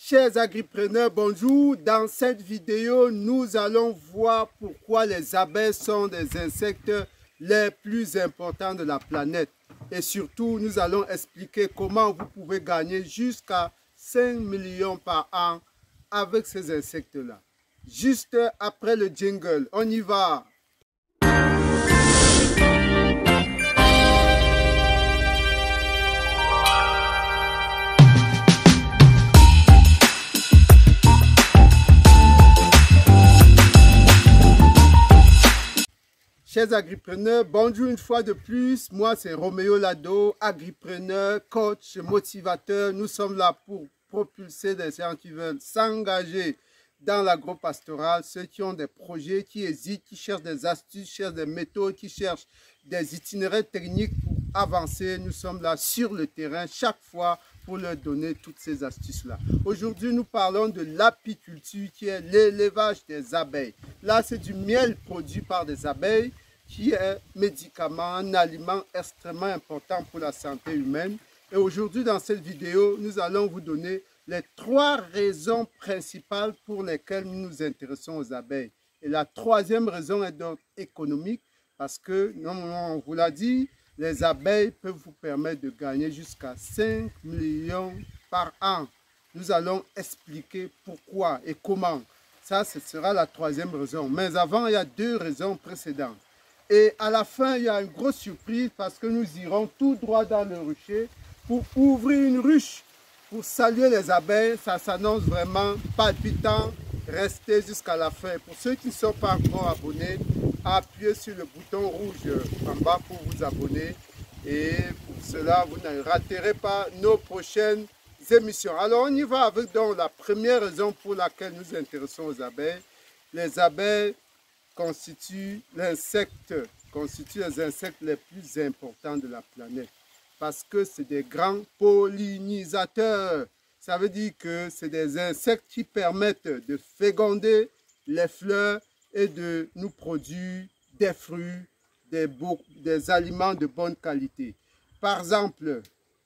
Chers agripreneurs, bonjour. Dans cette vidéo, nous allons voir pourquoi les abeilles sont des insectes les plus importants de la planète. Et surtout, nous allons expliquer comment vous pouvez gagner jusqu'à 5 millions par an avec ces insectes-là. Juste après le jingle, on y va. Chers agripreneurs, bonjour une fois de plus. Moi, c'est Roméo Lado, agripreneur, coach, motivateur. Nous sommes là pour propulser des gens qui veulent s'engager dans l'agro-pastoral, ceux qui ont des projets, qui hésitent, qui cherchent des astuces, qui cherchent des méthodes, qui cherchent des itinéraires techniques pour avancer. Nous sommes là sur le terrain chaque fois pour leur donner toutes ces astuces-là. Aujourd'hui, nous parlons de l'apiculture qui est l'élevage des abeilles. Là, c'est du miel produit par des abeilles qui est un médicament, un aliment extrêmement important pour la santé humaine. Et aujourd'hui, dans cette vidéo, nous allons vous donner les 3 raisons principales pour lesquelles nous nous intéressons aux abeilles. Et la 3e raison est d'ordre économique parce que, on vous l'a dit, les abeilles peuvent vous permettre de gagner jusqu'à 5 millions par an. Nous allons expliquer pourquoi et comment. Ça, ce sera la 3e raison. Mais avant, il y a 2 raisons précédentes. Et à la fin, il y a une grosse surprise parce que nous irons tout droit dans le rucher pour ouvrir une ruche, pour saluer les abeilles. Ça s'annonce vraiment palpitant. Restez jusqu'à la fin. Pour ceux qui ne sont pas encore abonnés, appuyez sur le bouton rouge en bas pour vous abonner. Et pour cela, vous ne raterez pas nos prochaines émissions. Alors, on y va avec donc la première raison pour laquelle nous nous intéressons aux abeilles. Les abeilles constituent les insectes les plus importants de la planète parce que c'est des grands pollinisateurs. Ça veut dire que c'est des insectes qui permettent de féconder les fleurs et de nous produire des fruits, des aliments de bonne qualité. Par exemple,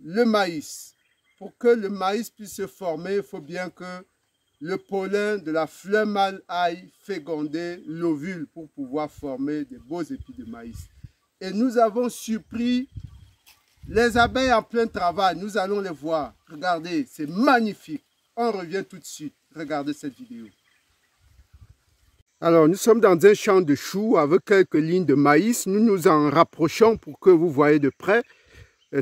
le maïs. Pour que le maïs puisse se former, il faut bien que le pollen de la fleur mâle aille féconder l'ovule pour pouvoir former de beaux épis de maïs. Et nous avons surpris les abeilles en plein travail. Nous allons les voir. Regardez, c'est magnifique. On revient tout de suite. Regardez cette vidéo. Alors, nous sommes dans un champ de choux avec quelques lignes de maïs. Nous nous en rapprochons pour que vous voyez de près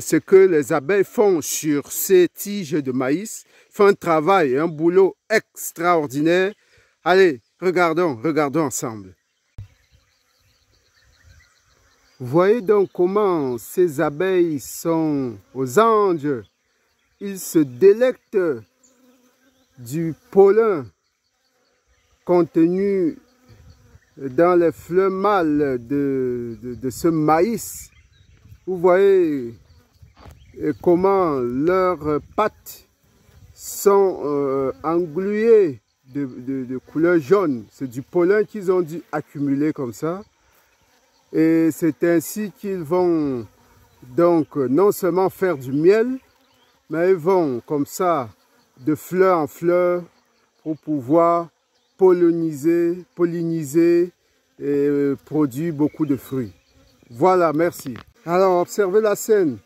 ce que les abeilles font sur ces tiges de maïs. Ils font un travail, un boulot extraordinaire. Allez, regardons ensemble. Vous voyez donc comment ces abeilles sont aux anges. Ils se délectent du pollen contenu dans les fleurs mâles de ce maïs. Vous voyez comment leurs pattes sont engluées de couleur jaune. C'est du pollen qu'ils ont dû accumuler comme ça. Et c'est ainsi qu'ils vont donc non seulement faire du miel, mais ils vont comme ça de fleur en fleur pour pouvoir polliniser et produire beaucoup de fruits. Voilà, merci. Alors, observez la scène.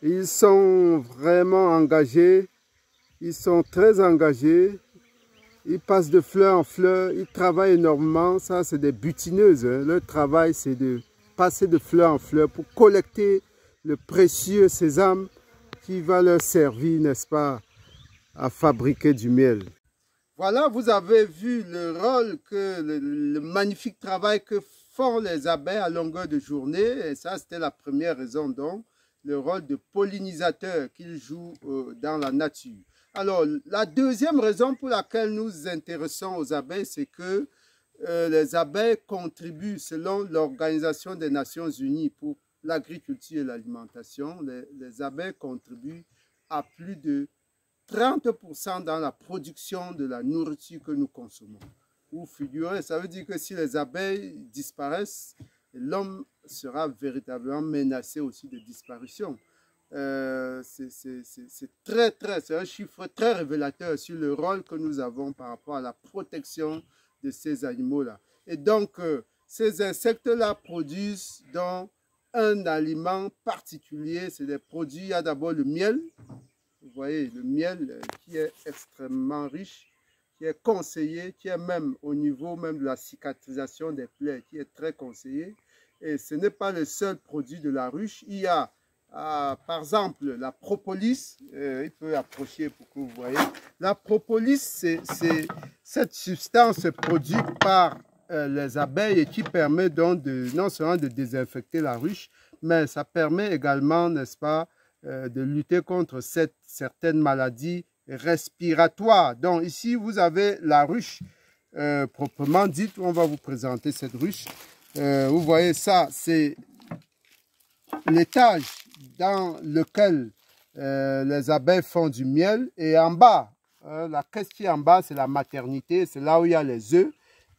Ils sont vraiment engagés. Ils sont très engagés. Ils passent de fleur en fleur. Ils travaillent énormément. Ça, c'est des butineuses. Hein. Leur travail, c'est de passer de fleur en fleur pour collecter le précieux sésame qui va leur servir, n'est-ce pas, à fabriquer du miel. Voilà, vous avez vu le rôle, le magnifique travail que font les abeilles à longueur de journée. Et ça, c'était la première raison donc, le rôle de pollinisateur qu'ils jouent dans la nature. Alors, la 2e raison pour laquelle nous nous intéressons aux abeilles, c'est que les abeilles contribuent, selon l'Organisation des Nations Unies pour l'agriculture et l'alimentation, les abeilles contribuent à plus de 30% dans la production de la nourriture que nous consommons. Vous figurez, ça veut dire que si les abeilles disparaissent, l'homme sera véritablement menacé aussi de disparition. c'est un chiffre très révélateur sur le rôle que nous avons par rapport à la protection de ces animaux-là. Et donc, ces insectes-là produisent donc un aliment particulier. C'est des produits, il y a d'abord le miel. Vous voyez, le miel qui est extrêmement riche, qui est conseillé, qui est même au niveau même de la cicatrisation des plaies, qui est très conseillé. Et ce n'est pas le seul produit de la ruche. Il y a, par exemple, la propolis. Il peut approcher pour que vous voyez. La propolis, c'est cette substance produite par les abeilles et qui permet donc non seulement de désinfecter la ruche, mais ça permet également, n'est-ce pas, de lutter contre certaines maladies respiratoires. Donc ici, vous avez la ruche proprement dite. On va vous présenter cette ruche. Vous voyez ça, c'est l'étage dans lequel les abeilles font du miel. Et en bas, la caisse qui est en bas, c'est la maternité. C'est là où il y a les œufs.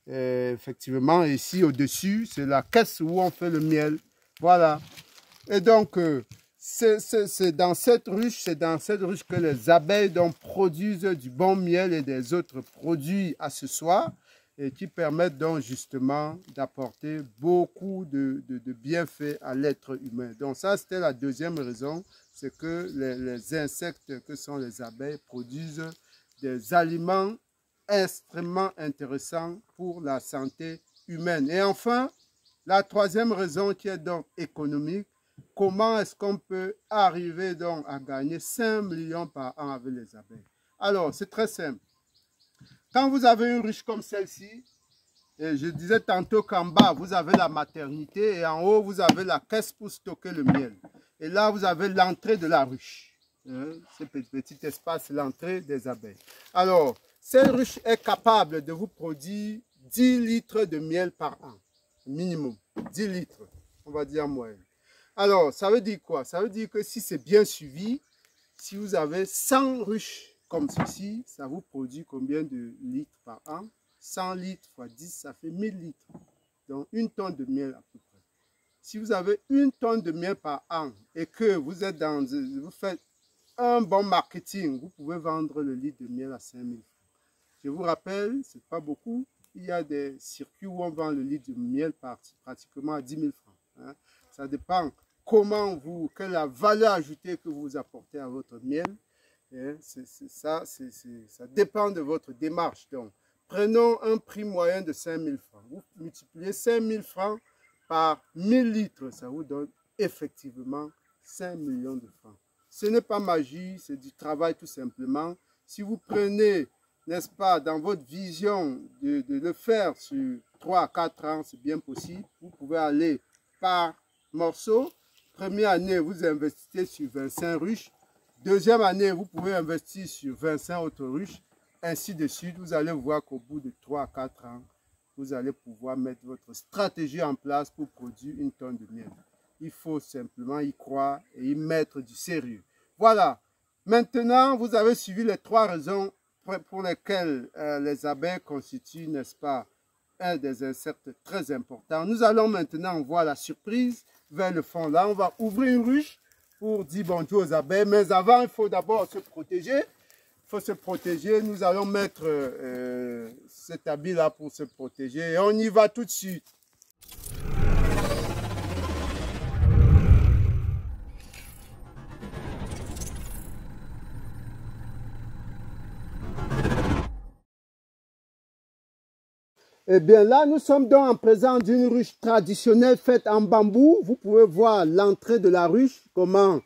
Effectivement, ici au-dessus, c'est la caisse où on fait le miel. Voilà. Et donc, c'est dans cette ruche que les abeilles donc, produisent du bon miel et des autres produits accessoires et qui permettent donc justement d'apporter beaucoup de bienfaits à l'être humain. Donc ça, c'était la deuxième raison, c'est que les insectes que sont les abeilles produisent des aliments extrêmement intéressant pour la santé humaine. Et enfin, la troisième raison qui est donc économique, comment est-ce qu'on peut arriver donc à gagner 5 millions par an avec les abeilles? Alors, c'est très simple. Quand vous avez une ruche comme celle-ci, et je disais tantôt qu'en bas, vous avez la maternité et en haut, vous avez la caisse pour stocker le miel. Et là, vous avez l'entrée de la ruche. Ce petit espace, c'est l'entrée des abeilles. Alors, cette ruche est capable de vous produire 10 litres de miel par an, minimum, 10 litres, on va dire moyenne. Alors, ça veut dire quoi? Ça veut dire que si c'est bien suivi, si vous avez 100 ruches comme ceci, ça vous produit combien de litres par an? 100 litres fois 10, ça fait 1000 litres. Donc, 1 tonne de miel à peu près. Si vous avez 1 tonne de miel par an et que vous êtes vous faites un bon marketing, vous pouvez vendre le litre de miel à 5000 francs. Je vous rappelle, ce n'est pas beaucoup. Il y a des circuits où on vend le litre de miel pratiquement à 10 000 francs. Hein. Ça dépend quelle est la valeur ajoutée que vous apportez à votre miel. Hein. Ça dépend de votre démarche. Donc, prenons un prix moyen de 5 000 francs. Vous multipliez 5 000 francs par 1000 litres. Ça vous donne effectivement 5 millions de francs. Ce n'est pas magie, c'est du travail tout simplement. Si vous prenez, n'est-ce pas, dans votre vision de le faire sur 3 à 4 ans, c'est bien possible. Vous pouvez aller par morceau. Première année, vous investissez sur 25 ruches. Deuxième année, vous pouvez investir sur 25 autres ruches. Ainsi de suite, vous allez voir qu'au bout de 3 à 4 ans, vous allez pouvoir mettre votre stratégie en place pour produire 1 tonne de miel. Il faut simplement y croire et y mettre du sérieux. Voilà. Maintenant, vous avez suivi les 3 raisons pour lesquelles les abeilles constituent, n'est-ce pas, un des insectes très importants. Nous allons maintenant voir la surprise vers le fond. Là, on va ouvrir une ruche pour dire bonjour aux abeilles. Mais avant, il faut d'abord se protéger. Il faut se protéger. Nous allons mettre cet habit-là pour se protéger. Et on y va tout de suite. Eh bien là, nous sommes donc en présence d'une ruche traditionnelle faite en bambou. Vous pouvez voir l'entrée de la ruche, comment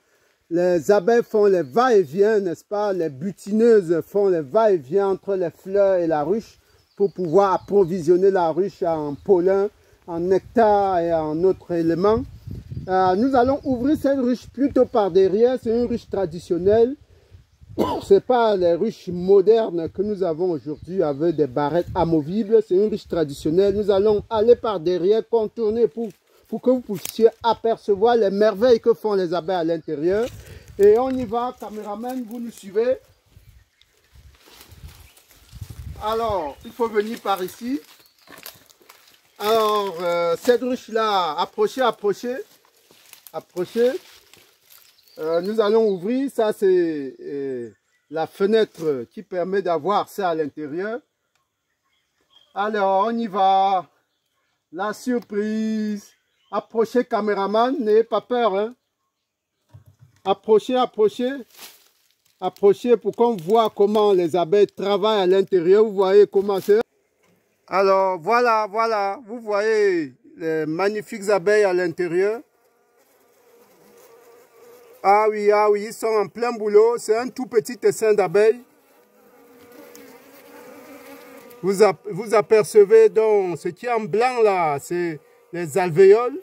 les abeilles font les va-et-vient, n'est-ce pas? Les butineuses font les va-et-vient entre les fleurs et la ruche pour pouvoir approvisionner la ruche en pollen, en nectar et en autres éléments. Nous allons ouvrir cette ruche plutôt par derrière. C'est une ruche traditionnelle. Ce n'est pas les ruches modernes que nous avons aujourd'hui avec des barrettes amovibles. C'est une ruche traditionnelle. Nous allons aller par derrière, contourner pour que vous puissiez apercevoir les merveilles que font les abeilles à l'intérieur. Et on y va, caméraman, vous nous suivez. Alors, il faut venir par ici. Alors, cette ruche-là, approchez. Nous allons ouvrir. Ça, c'est la fenêtre qui permet d'avoir ça à l'intérieur. Alors, on y va. La surprise. Approchez, caméraman. N'ayez pas peur. Hein. Approchez, approchez. Approchez pour qu'on voit comment les abeilles travaillent à l'intérieur. Vous voyez comment c'est. Alors, voilà, voilà. Vous voyez les magnifiques abeilles à l'intérieur. Ah oui, ils sont en plein boulot. C'est un tout petit essaim d'abeilles. Vous apercevez donc ce qui est en blanc là, c'est les alvéoles.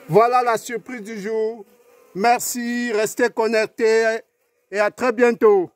Voilà la surprise du jour. Merci, restez connectés et à très bientôt.